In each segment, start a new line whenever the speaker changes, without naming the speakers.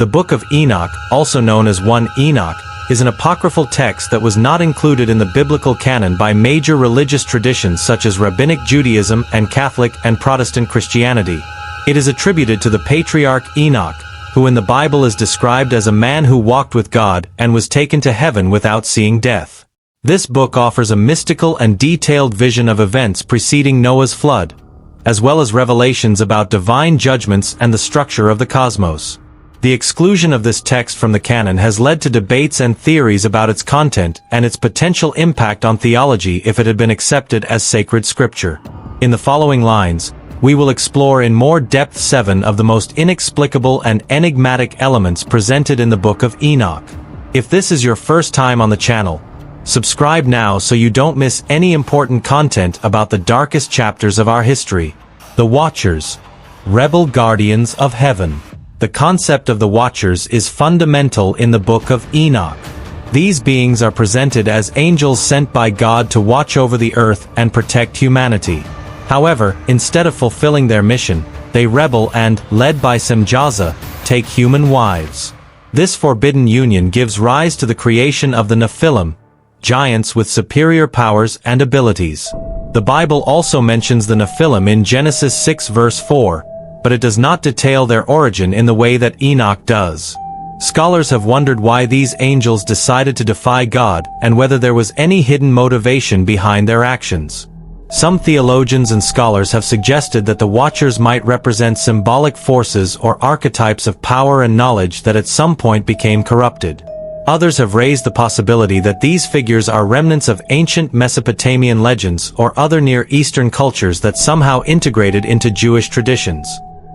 The Book of Enoch, also known as 1 Enoch, is an apocryphal text that was not included in the biblical canon by major religious traditions such as Rabbinic Judaism and Catholic and Protestant Christianity. It is attributed to the patriarch Enoch, who in the Bible is described as a man who walked with God and was taken to heaven without seeing death. This book offers a mystical and detailed vision of events preceding Noah's flood, as well as revelations about divine judgments and the structure of the cosmos. The exclusion of this text from the canon has led to debates and theories about its content and its potential impact on theology if it had been accepted as sacred scripture. In the following lines, we will explore in more depth 7 of the most inexplicable and enigmatic elements presented in the Book of Enoch. If this is your first time on the channel, subscribe now so you don't miss any important content about the darkest chapters of our history. The Watchers, rebel guardians of heaven. The concept of the Watchers is fundamental in the Book of Enoch. These beings are presented as angels sent by God to watch over the earth and protect humanity. However, instead of fulfilling their mission, they rebel and, led by Semjaza, take human wives. This forbidden union gives rise to the creation of the Nephilim, giants with superior powers and abilities. The Bible also mentions the Nephilim in Genesis 6 verse 4, but it does not detail their origin in the way that Enoch does. Scholars have wondered why these angels decided to defy God and whether there was any hidden motivation behind their actions. Some theologians and scholars have suggested that the Watchers might represent symbolic forces or archetypes of power and knowledge that at some point became corrupted. Others have raised the possibility that these figures are remnants of ancient Mesopotamian legends or other Near Eastern cultures that somehow integrated into Jewish traditions.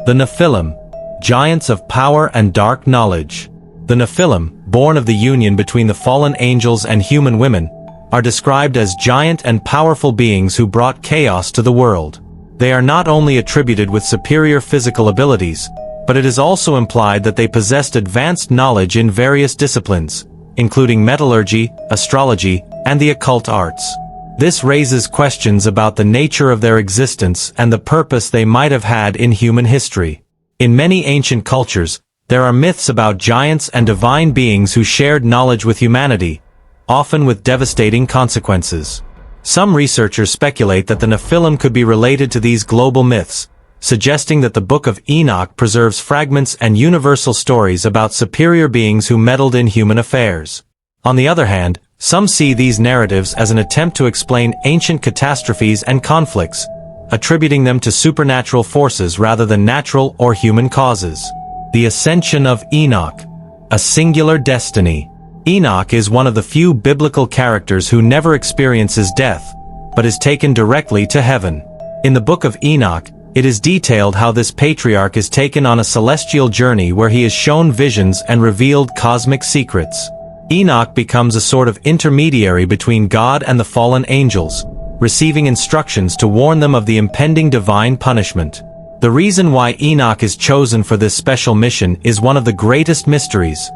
The Nephilim, giants of power and dark knowledge. The Nephilim, born of the union between the fallen angels and human women, are described as giant and powerful beings who brought chaos to the world. They are not only attributed with superior physical abilities, but it is also implied that they possessed advanced knowledge in various disciplines, including metallurgy, astrology, and the occult arts. This raises questions about the nature of their existence and the purpose they might have had in human history. In many ancient cultures, there are myths about giants and divine beings who shared knowledge with humanity, often with devastating consequences. Some researchers speculate that the Nephilim could be related to these global myths, suggesting that the Book of Enoch preserves fragments and universal stories about superior beings who meddled in human affairs. On the other hand, some see these narratives as an attempt to explain ancient catastrophes and conflicts, attributing them to supernatural forces rather than natural or human causes. The Ascension of Enoch, a singular destiny. Enoch is one of the few biblical characters who never experiences death, but is taken directly to heaven. In the Book of Enoch, it is detailed how this patriarch is taken on a celestial journey where he is shown visions and revealed cosmic secrets. Enoch becomes a sort of intermediary between God and the fallen angels, receiving instructions to warn them of the impending divine punishment. The reason why Enoch is chosen for this special mission is one of the greatest mysteries.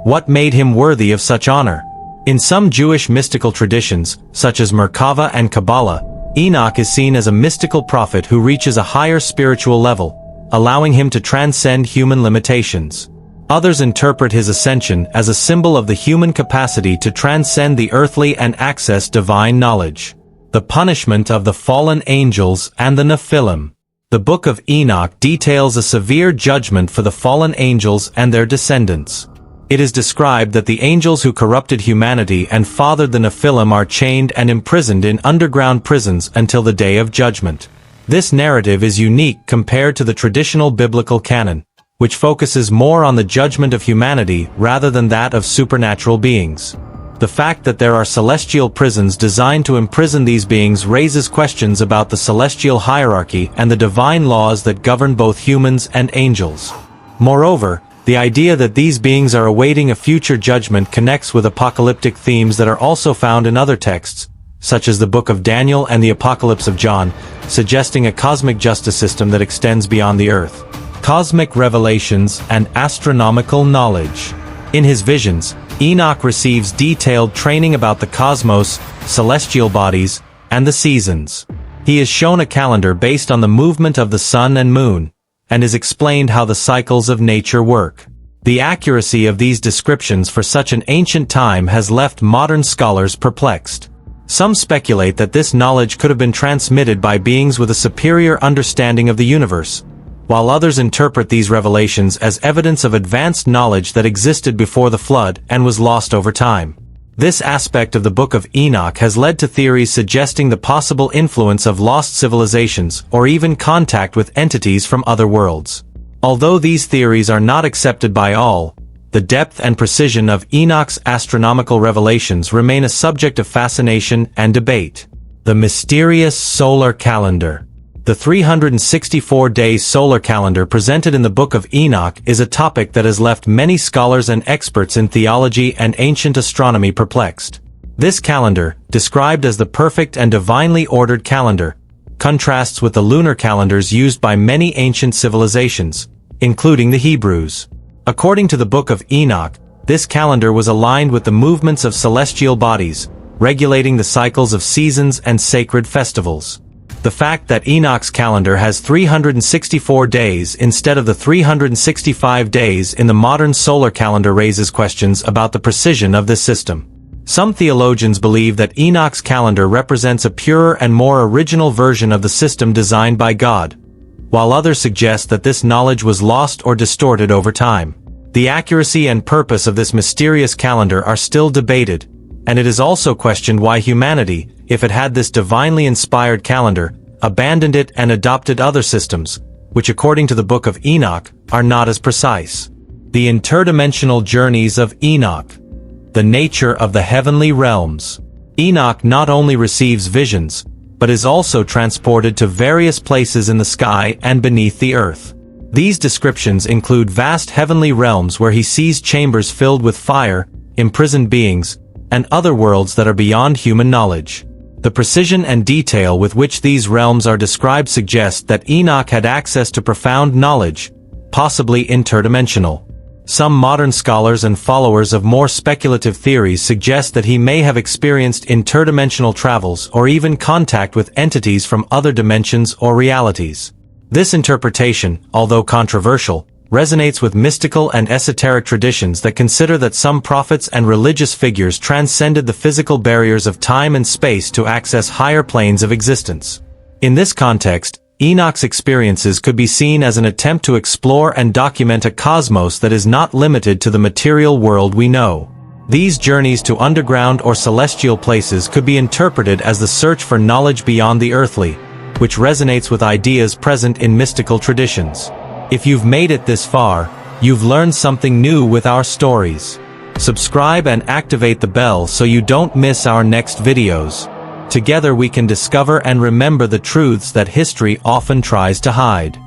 What made him worthy of such honor? In some Jewish mystical traditions, such as Merkava and Kabbalah, Enoch is seen as a mystical prophet who reaches a higher spiritual level, allowing him to transcend human limitations. Others interpret his ascension as a symbol of the human capacity to transcend the earthly and access divine knowledge. The punishment of the fallen angels and the Nephilim. The Book of Enoch details a severe judgment for the fallen angels and their descendants. It is described that the angels who corrupted humanity and fathered the Nephilim are chained and imprisoned in underground prisons until the day of judgment. This narrative is unique compared to the traditional biblical canon, which focuses more on the judgment of humanity rather than that of supernatural beings. The fact that there are celestial prisons designed to imprison these beings raises questions about the celestial hierarchy and the divine laws that govern both humans and angels. Moreover, the idea that these beings are awaiting a future judgment connects with apocalyptic themes that are also found in other texts, such as the Book of Daniel and the Apocalypse of John, suggesting a cosmic justice system that extends beyond the earth. Cosmic revelations and astronomical knowledge. In his visions, Enoch receives detailed training about the cosmos, celestial bodies, and the seasons. He is shown a calendar based on the movement of the sun and moon, and is explained how the cycles of nature work. The accuracy of these descriptions for such an ancient time has left modern scholars perplexed. Some speculate that this knowledge could have been transmitted by beings with a superior understanding of the universe, while others interpret these revelations as evidence of advanced knowledge that existed before the flood and was lost over time. This aspect of the Book of Enoch has led to theories suggesting the possible influence of lost civilizations or even contact with entities from other worlds. Although these theories are not accepted by all, the depth and precision of Enoch's astronomical revelations remain a subject of fascination and debate. The mysterious solar calendar. The 364-day solar calendar presented in the Book of Enoch is a topic that has left many scholars and experts in theology and ancient astronomy perplexed. This calendar, described as the perfect and divinely ordered calendar, contrasts with the lunar calendars used by many ancient civilizations, including the Hebrews. According to the Book of Enoch, this calendar was aligned with the movements of celestial bodies, regulating the cycles of seasons and sacred festivals. The fact that Enoch's calendar has 364 days instead of the 365 days in the modern solar calendar raises questions about the precision of this system. Some theologians believe that Enoch's calendar represents a purer and more original version of the system designed by God, while others suggest that this knowledge was lost or distorted over time. The accuracy and purpose of this mysterious calendar are still debated, and it is also questioned why humanity, if it had this divinely inspired calendar, abandoned it and adopted other systems, which according to the Book of Enoch, are not as precise. The interdimensional journeys of Enoch. The nature of the heavenly realms. Enoch not only receives visions, but is also transported to various places in the sky and beneath the earth. These descriptions include vast heavenly realms where he sees chambers filled with fire, imprisoned beings, and other worlds that are beyond human knowledge. The precision and detail with which these realms are described suggest that Enoch had access to profound knowledge, possibly interdimensional. Some modern scholars and followers of more speculative theories suggest that he may have experienced interdimensional travels or even contact with entities from other dimensions or realities. This interpretation, although controversial, resonates with mystical and esoteric traditions that consider that some prophets and religious figures transcended the physical barriers of time and space to access higher planes of existence. In this context, Enoch's experiences could be seen as an attempt to explore and document a cosmos that is not limited to the material world we know. These journeys to underground or celestial places could be interpreted as the search for knowledge beyond the earthly, which resonates with ideas present in mystical traditions. If you've made it this far, you've learned something new with our stories. Subscribe and activate the bell so you don't miss our next videos. Together we can discover and remember the truths that history often tries to hide.